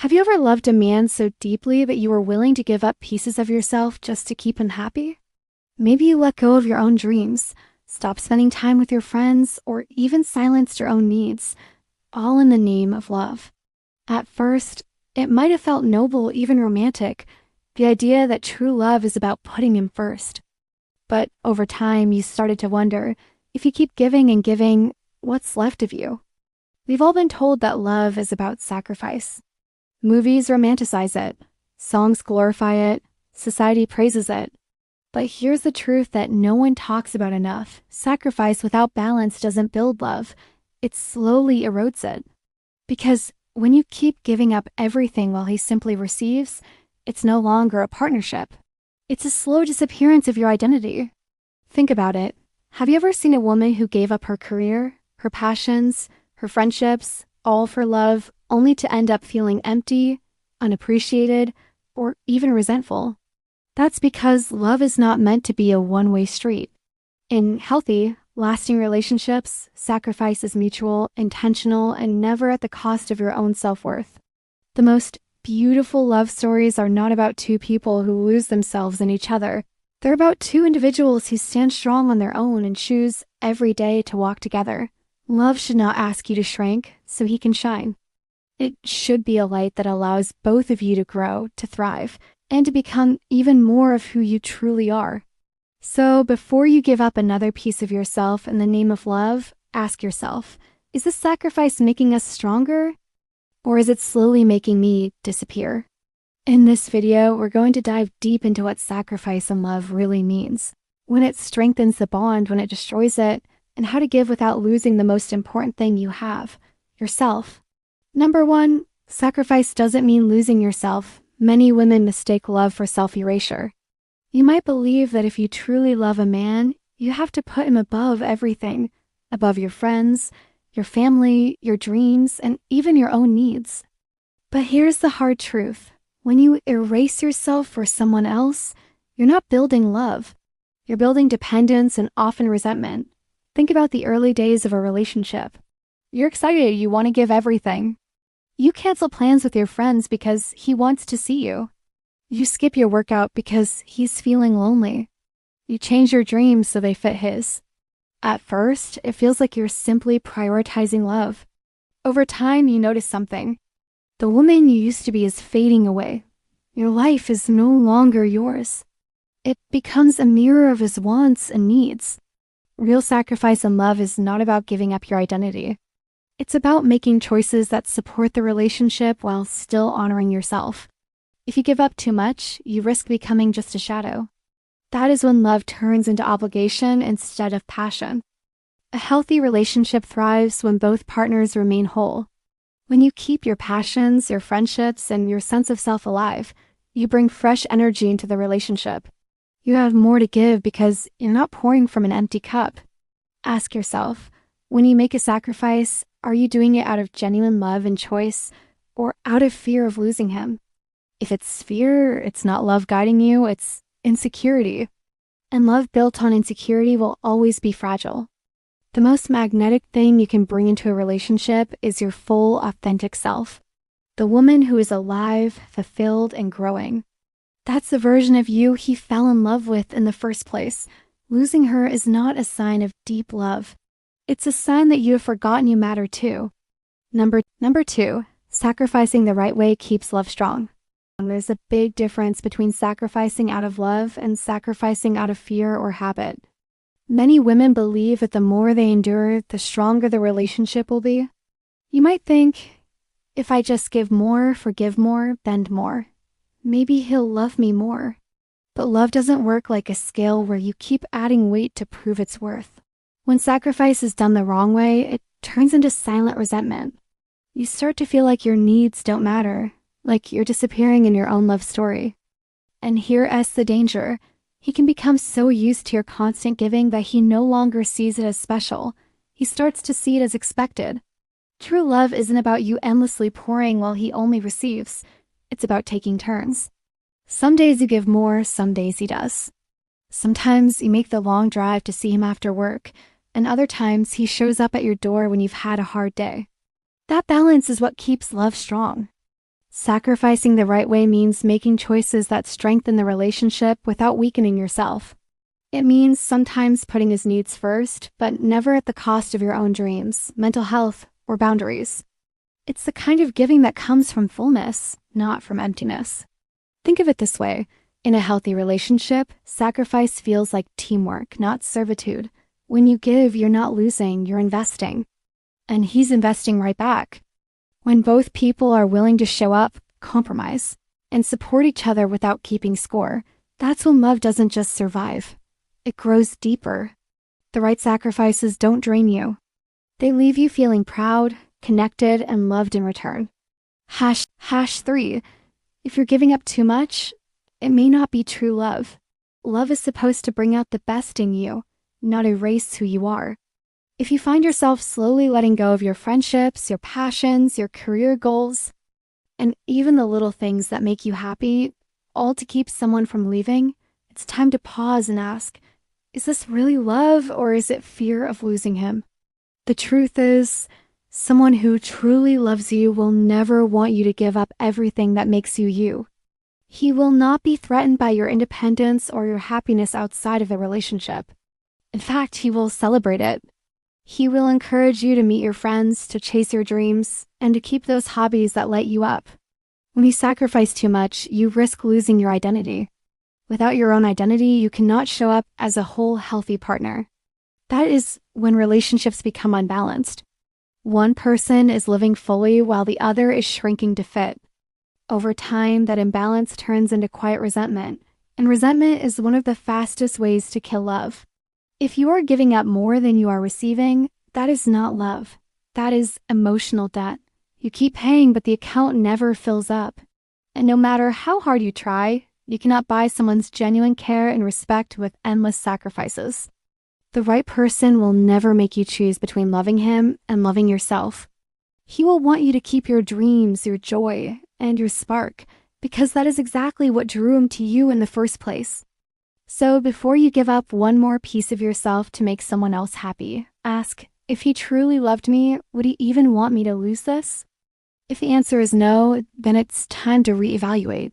Have you ever loved a man so deeply that you were willing to give up pieces of yourself just to keep him happy? Maybe you let go of your own dreams, stopped spending time with your friends, or even silenced your own needs, all in the name of love. At first, it might have felt noble, even romantic, the idea that true love is about putting him first. But over time, you started to wonder, if you keep giving and giving, what's left of you? We've all been told that love is about sacrifice. Movies romanticize it, songs glorify it, society praises it. But here's the truth that no one talks about enough. Sacrifice without balance doesn't build love. It slowly erodes it. Because when you keep giving up everything while he simply receives, it's no longer a partnership. It's a slow disappearance of your identity. Think about it. Have you ever seen a woman who gave up her career, her passions, her friendships, all for love, only to end up feeling empty, unappreciated, or even resentful? That's because love is not meant to be a one-way street. In healthy, lasting relationships, sacrifice is mutual, intentional, and never at the cost of your own self-worth. The most beautiful love stories are not about two people who lose themselves in each other. They're about two individuals who stand strong on their own and choose every day to walk together. Love should not ask you to shrink so he can shine. It should be a light that allows both of you to grow, to thrive, and to become even more of who you truly are. So before you give up another piece of yourself in the name of love, ask yourself, is this sacrifice making us stronger? Or is it slowly making me disappear? In this video, we're going to dive deep into what sacrifice and love really means, when it strengthens the bond, when it destroys it, and how to give without losing the most important thing you have, yourself. Number one, sacrifice doesn't mean losing yourself. Many women mistake love for self-erasure. You might believe that if you truly love a man, you have to put him above everything, above your friends, your family, your dreams, and even your own needs. But here's the hard truth. When you erase yourself for someone else, you're not building love. You're building dependence and often resentment. Think about the early days of a relationship. You're excited, you want to give everything. You cancel plans with your friends because he wants to see you. You skip your workout because he's feeling lonely. You change your dreams so they fit his. At first, it feels like you're simply prioritizing love. Over time, you notice something. The woman you used to be is fading away. Your life is no longer yours. It becomes a mirror of his wants and needs. Real sacrifice and love is not about giving up your identity. It's about making choices that support the relationship while still honoring yourself. If you give up too much, you risk becoming just a shadow. That is when love turns into obligation instead of passion. A healthy relationship thrives when both partners remain whole. When you keep your passions, your friendships, and your sense of self alive, you bring fresh energy into the relationship. You have more to give because you're not pouring from an empty cup. Ask yourself, when you make a sacrifice, are you doing it out of genuine love and choice, or out of fear of losing him? If it's fear, it's not love guiding you, it's insecurity. And love built on insecurity will always be fragile. The most magnetic thing you can bring into a relationship is your full, authentic self. The woman who is alive, fulfilled, and growing. That's the version of you he fell in love with in the first place. Losing her is not a sign of deep love. It's a sign that you have forgotten you matter too. Number two, sacrificing the right way keeps love strong. There's a big difference between sacrificing out of love and sacrificing out of fear or habit. Many women believe that the more they endure, the stronger the relationship will be. You might think, if I just give more, forgive more, bend more, maybe he'll love me more. But love doesn't work like a scale where you keep adding weight to prove its worth. When sacrifice is done the wrong way, it turns into silent resentment. You start to feel like your needs don't matter, like you're disappearing in your own love story. And here's the danger. He can become so used to your constant giving that he no longer sees it as special. He starts to see it as expected. True love isn't about you endlessly pouring while he only receives. It's about taking turns. Some days you give more, some days he does. Sometimes you make the long drive to see him after work, and other times he shows up at your door when you've had a hard day. That balance is what keeps love strong. Sacrificing the right way means making choices that strengthen the relationship without weakening yourself. It means sometimes putting his needs first, but never at the cost of your own dreams, mental health, or boundaries. It's the kind of giving that comes from fullness, not from emptiness. Think of it this way. In a healthy relationship, sacrifice feels like teamwork, not servitude. When you give, you're not losing, you're investing. And he's investing right back. When both people are willing to show up, compromise, and support each other without keeping score, that's when love doesn't just survive. It grows deeper. The right sacrifices don't drain you. They leave you feeling proud, connected, and loved in return. #3. If you're giving up too much, it may not be true love. Love is supposed to bring out the best in you, not erase who you are. If you find yourself slowly letting go of your friendships, your passions, your career goals, and even the little things that make you happy, all to keep someone from leaving, it's time to pause and ask, is this really love or is it fear of losing him? The truth is, someone who truly loves you will never want you to give up everything that makes you you. He will not be threatened by your independence or your happiness outside of the relationship. In fact, he will celebrate it. He will encourage you to meet your friends, to chase your dreams, and to keep those hobbies that light you up. When you sacrifice too much, you risk losing your identity. Without your own identity, you cannot show up as a whole, healthy partner. That is when relationships become unbalanced. One person is living fully while the other is shrinking to fit. Over time, that imbalance turns into quiet resentment, and resentment is one of the fastest ways to kill love. If you are giving up more than you are receiving, that is not love. That is emotional debt. You keep paying, but the account never fills up. And no matter how hard you try, you cannot buy someone's genuine care and respect with endless sacrifices. The right person will never make you choose between loving him and loving yourself. He will want you to keep your dreams, your joy, and your spark, because that is exactly what drew him to you in the first place. So before you give up one more piece of yourself to make someone else happy, ask, if he truly loved me, would he even want me to lose this? If the answer is no, then it's time to reevaluate.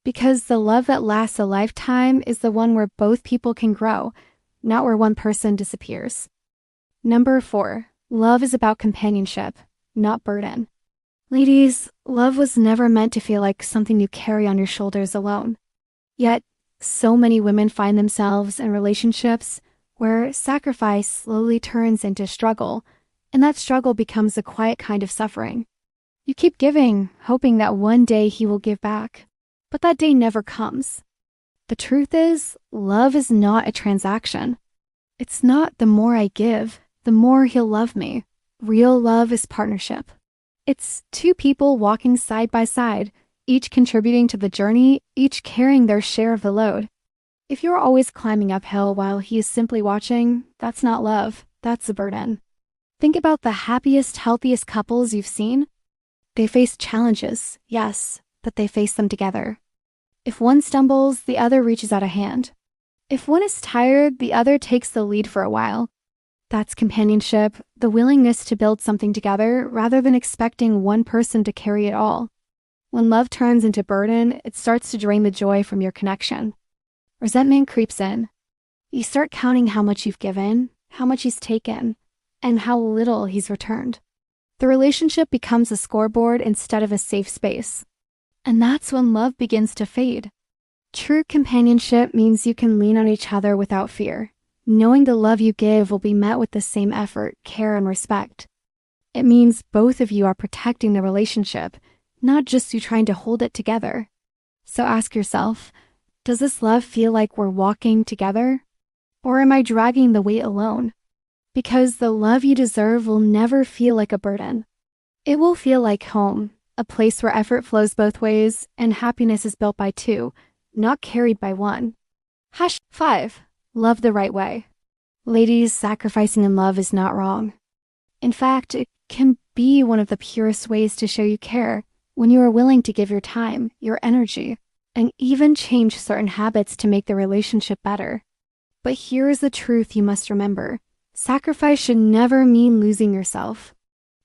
Because the love that lasts a lifetime is the one where both people can grow, not where one person disappears. 4, love is about companionship, not burden. Ladies, love was never meant to feel like something you carry on your shoulders alone. Yet, so many women find themselves in relationships where sacrifice slowly turns into struggle, and that struggle becomes a quiet kind of suffering. You keep giving, hoping that one day he will give back, but that day never comes. The truth is, love is not a transaction. It's not the more I give, the more he'll love me. Real love is partnership. It's two people walking side by side, each contributing to the journey, each carrying their share of the load. If you're always climbing uphill while he is simply watching, that's not love, that's a burden. Think about the happiest, healthiest couples you've seen. They face challenges, yes, but they face them together. If one stumbles, the other reaches out a hand. If one is tired, the other takes the lead for a while. That's companionship, the willingness to build something together rather than expecting one person to carry it all. When love turns into burden, it starts to drain the joy from your connection. Resentment creeps in. You start counting how much you've given, how much he's taken, and how little he's returned. The relationship becomes a scoreboard instead of a safe space. And that's when love begins to fade. True companionship means you can lean on each other without fear, knowing the love you give will be met with the same effort, care, and respect. It means both of you are protecting the relationship, not just you trying to hold it together. So ask yourself, does this love feel like we're walking together? Or am I dragging the weight alone? Because the love you deserve will never feel like a burden. It will feel like home, a place where effort flows both ways and happiness is built by two, not carried by one. #5. Love the right way. Ladies, sacrificing in love is not wrong. In fact, it can be one of the purest ways to show you care when you are willing to give your time, your energy, and even change certain habits to make the relationship better. But here is the truth you must remember. Sacrifice should never mean losing yourself.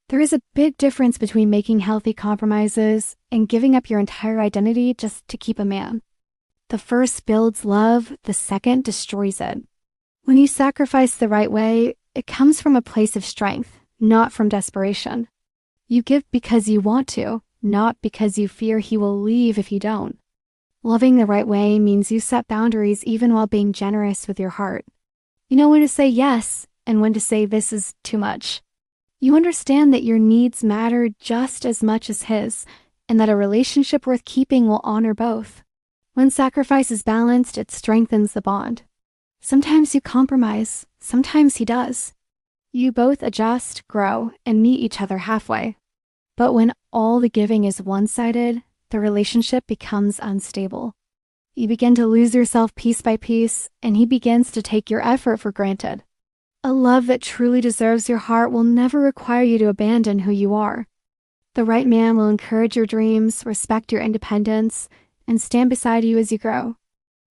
There is a big difference between making healthy compromises and giving up your entire identity just to keep a man. The first builds love, the second destroys it. When you sacrifice the right way, it comes from a place of strength, not from desperation. You give because you want to, not because you fear he will leave if you don't. Loving the right way means you set boundaries even while being generous with your heart. You know when to say yes and when to say this is too much. You understand that your needs matter just as much as his, and that a relationship worth keeping will honor both. When sacrifice is balanced, it strengthens the bond. Sometimes you compromise, sometimes he does. You both adjust, grow, and meet each other halfway. But when all the giving is one-sided, the relationship becomes unstable. You begin to lose yourself piece by piece, and he begins to take your effort for granted. A love that truly deserves your heart will never require you to abandon who you are. The right man will encourage your dreams, respect your independence, and stand beside you as you grow.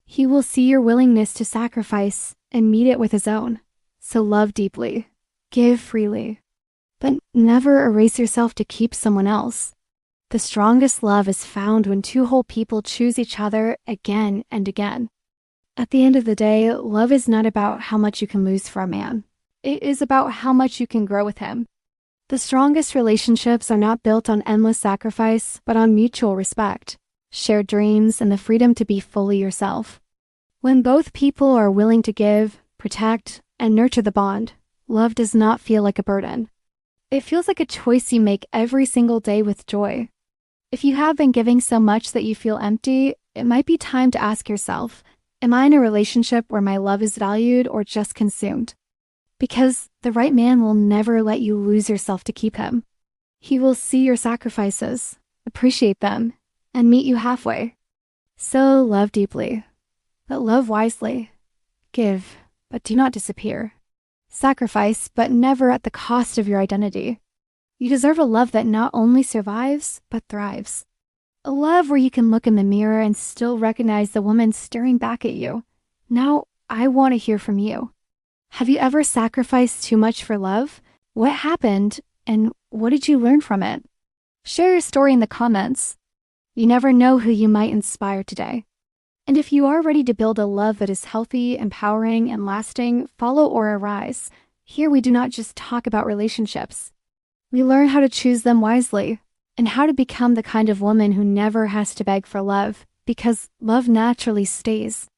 He will see your willingness to sacrifice and meet it with his own. So love deeply, give freely, but never erase yourself to keep someone else. The strongest love is found when two whole people choose each other again and again. At the end of the day, love is not about how much you can lose for a man. It is about how much you can grow with him. The strongest relationships are not built on endless sacrifice, but on mutual respect, shared dreams, and the freedom to be fully yourself. When both people are willing to give, protect, and nurture the bond, love does not feel like a burden. It feels like a choice you make every single day with joy. If you have been giving so much that you feel empty, it might be time to ask yourself, am I in a relationship where my love is valued or just consumed? Because the right man will never let you lose yourself to keep him. He will see your sacrifices, appreciate them, and meet you halfway. So love deeply, but love wisely. Give, but do not disappear. Sacrifice, but never at the cost of your identity. You deserve a love that not only survives, but thrives. A love where you can look in the mirror and still recognize the woman staring back at you. Now, I want to hear from you. Have you ever sacrificed too much for love? What happened, and what did you learn from it? Share your story in the comments. You never know who you might inspire today. And if you are ready to build a love that is healthy, empowering, and lasting, follow Aurarise. Here we do not just talk about relationships. We learn how to choose them wisely, and how to become the kind of woman who never has to beg for love, because love naturally stays.